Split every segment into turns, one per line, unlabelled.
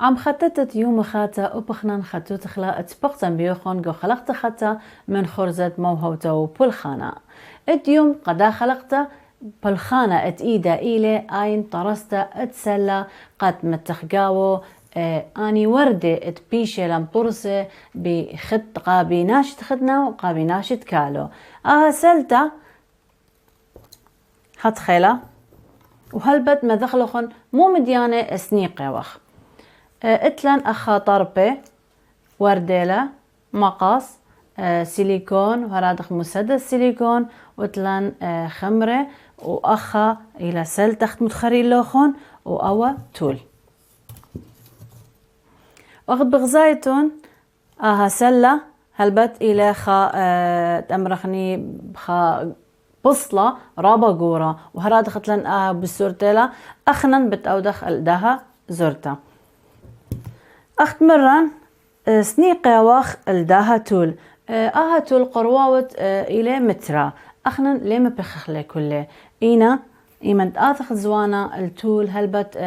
عم خططت يوم خاتا وبخنان خطو تخلا اتبقتن بيوخون جو خلقت خطا من خرزة موهوتا وبلخانة. اليوم قدا خلقت بلخانة اتإيدا إلي آين طرستا اتسلا قد متخقاو اني وردة اتبيشي لنبرسة بخط قابي ناشد خدنا وقابي ناشد كالو. سلتا حط خيلا وهلبت مذخلخن مو مديانة سنيقة وخ. اتلن اخا طربة ورديلة مقص سيليكون وهرادخ مسدس سيليكون وتلن خمرة واخا الى سل تحت متخري لوخون واوا تول واخد بغزايتون سلة هلبت الى خا تمرخني بخا بصلة رابا قورة وهرادخ تلن بالسورتيلا اخنن بتأودخ الدها زورتا. أخت مران سنيقة واخ الداها تول تول قرواوت إلى مترا أخنا لما بخخلي كله إينا إيمن آثخ زوانا التول هلبت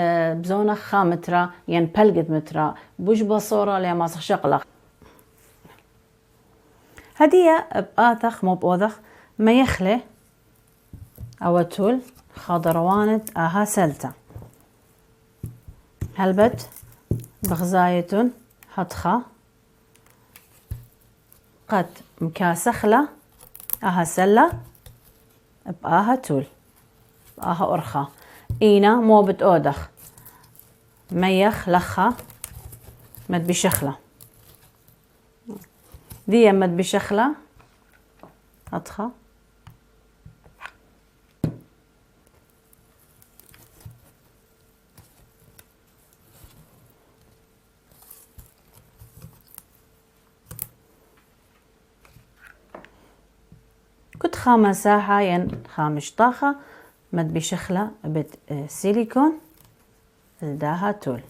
بزونا خا مترا ين بلقد مترا بوش بصورة لما ماسخ شقلق هدية بآثخ مو بأوثخ ما يخلي أو تول خضروانت سلتا هلبت بغزايتون حطخة قد مكاسخلة سلة تول أرخة إينا مو بتأودخ ميخ لخة مد بشخلة دي مد بشخلة حطخة كنت خامة ساحة ين خامش طاخة مد بشخلة بت سيليكون الداها تول.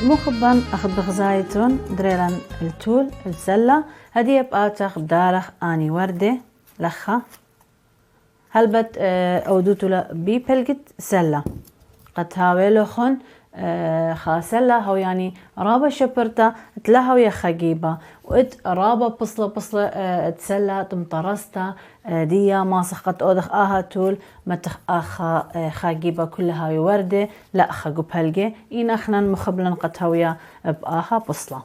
مخبن أخذ بغزايتون دريلان التول السلة هدية بآتخ بدالخ آني وردة لخة هلبت أودوتو بيبلقت سلة قد هاويلوخن خاسلة هو يعني رابا شبرتا تلها ويا خجيبة وإت رابا بصلة تسلة تمطرستا ديا ما سقط أودخ تول متخ خجيبة كلها وردة لا خجو بهلجة إن أخنا مخبلن قد هويا بصلة.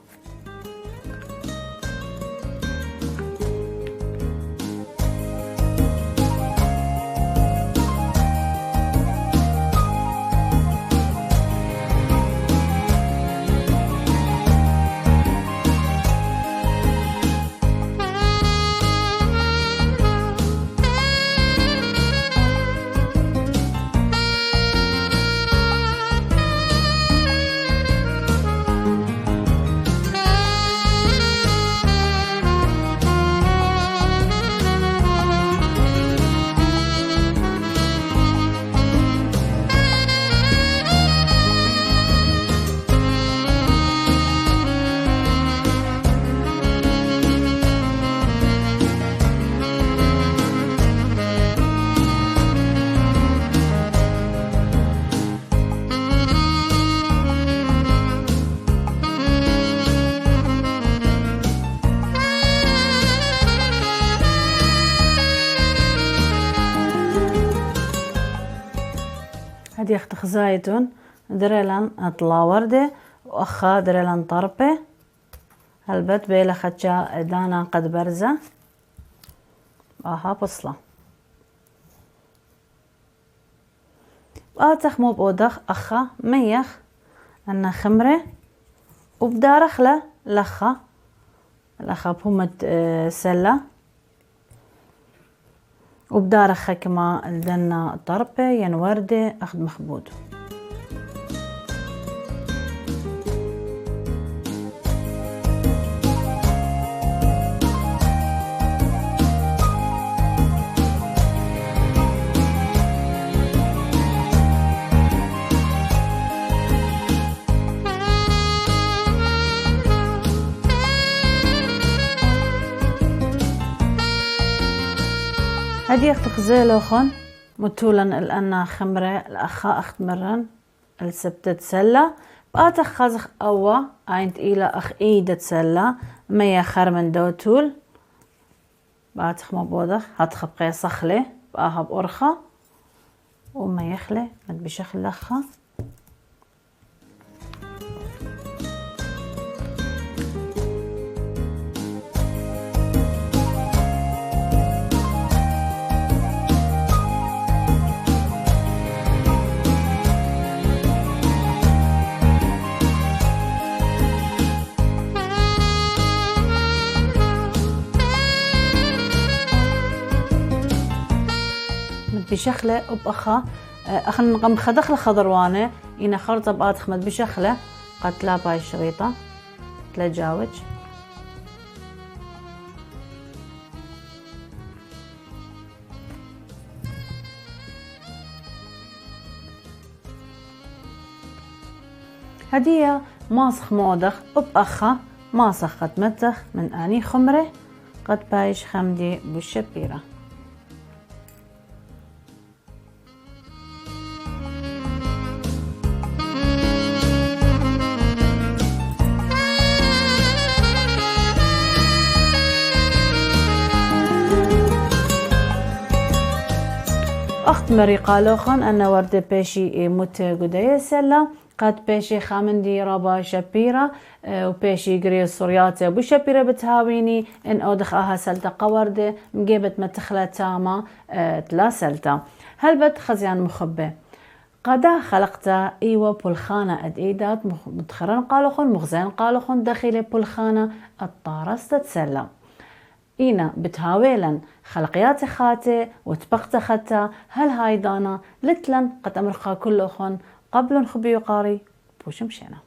يخت خزايتون دريلان اطلا وردة وأخا دريلان طربة هلبت بيلا خدشا دانا قد برزة بصلة آتخ مو بودخ أخا ميخ أنا خمرة وبدارخ له لخا بهمة سلة وبدارخ كما الدنا طربة ين وردة أخد مخبود. هدي اخت خزيلوخن متولن الأنا خمرة الأخا أخت مرن السبتة سلة بآتخ خزخ أوا عينت إلى أخ إيدة سلة ميا خرمن دوتول بآتخ مبودخ هتخ بقي صخلة بآها بأرخة وما يخلة مد بشخل لخا بشخلة وبأخا أخن نقم خدخل خضروانة إنا خرطة بآتخ مد بشخلة قتلا باي الشريطة تلجاوج هدية ماسخ مودخ وبأخا ماسخ قد متخ من آني خمرة قد بايش خمدي بالشبيرة أخت مري قالوخن أنا وردة بيشي موت قدية سلة قد بيشي خامندي رابا شبيرة وبيشي قري الصريات بو شبيرة بتهاويني إن أودخ آها سلطة قوردة مجيبت متخلة تاما تلا سلطة هل خزيان مخبة قدا خلقتا إيوة بولخانة أدئيدات متخرن قالوخن مخزين قالوخن داخل بولخانة الطارس تتسلى إينا بتهاويلن خلقيات خاتي وتبقت ختا هل هاي دانا لتلن قد أمرخا كلوخن قبل خبي قاري بوش مشينا.